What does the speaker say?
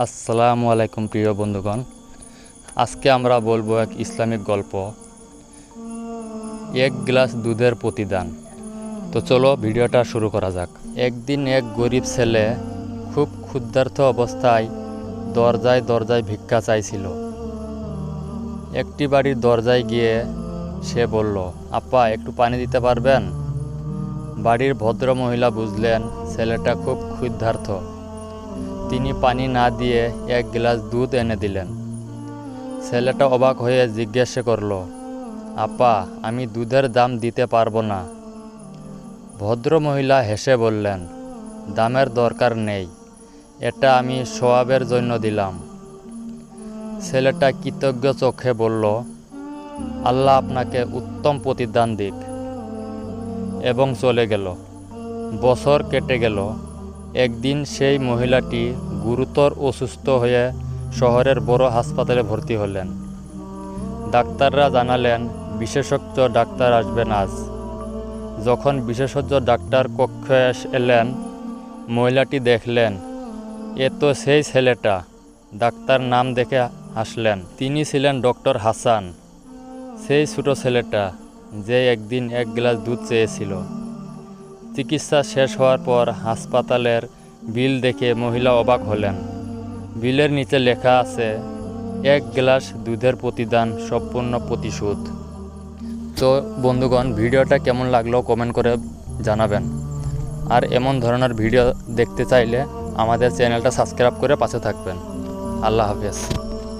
আসসালামু আলাইকুম প্রিয় বন্ধুগণ, আজকে আমরা বলবো এক ইসলামিক গল্প, এক গ্লাস দুধের প্রতিদান। তো চলো ভিডিওটা শুরু করা যাক। একদিন এক গরিব ছেলে খুব ক্ষুধার্ত অবস্থায় দরজায় দরজায় ভিক্ষা চাইছিল। একটি বাড়ির দরজায় গিয়ে সে বলল, আপা একটু পানি দিতে পারবেন? বাড়ির ভদ্র মহিলা বুঝলেন ছেলেটা খুব ক্ষুধার্ত। তিনি পানি না দিয়ে এক গ্লাস দুধ এনে দিলেন। ছেলেটা অবাক হয়ে জিজ্ঞাসা করল, আপা আমি দুধের দাম দিতে পারবো না। ভদ্র মহিলা হেসে বললেন, দামের দরকার নেই, এটা আমি সওয়াবের জন্য দিলাম। ছেলেটা কৃতজ্ঞ চোখে বলল, আল্লাহ আপনাকে উত্তম প্রতিদান দিক, এবং চলে গেল। বছর কেটে গেল। একদিন সেই মহিলাটি গুরুতর অসুস্থ হয়ে শহরের বড় হাসপাতালে ভর্তি হলেন। ডাক্তাররা জানালেন বিশেষজ্ঞ ডাক্তার আসবেন আজ। যখন বিশেষজ্ঞ ডাক্তার কক্ষে এলেন, মহিলাটি দেখলেন এ তো সেই ছেলেটা। ডাক্তার নাম দেখে হাসলেন। তিনি ছিলেন ডক্টর হাসান, সেই ছোট ছেলেটা যে একদিন এক গ্লাস দুধ চেয়েছিল। চিকিৎসা শেষ হওয়ার পর হাসপাতালের বিল দেখে মহিলা অবাক হলেন। বিলের নিচে লেখা আছে, এক গ্লাস দুধের প্রতিদান, সম্পূর্ণ প্রতিশোধ। তো বন্ধুগণ, ভিডিওটা কেমন লাগলো কমেন্ট করে জানাবেন। আর এমন ধরনের ভিডিও দেখতে চাইলে আমাদের চ্যানেলটা সাবস্ক্রাইব করে পাশে থাকবেন। আল্লাহ হাফেজ।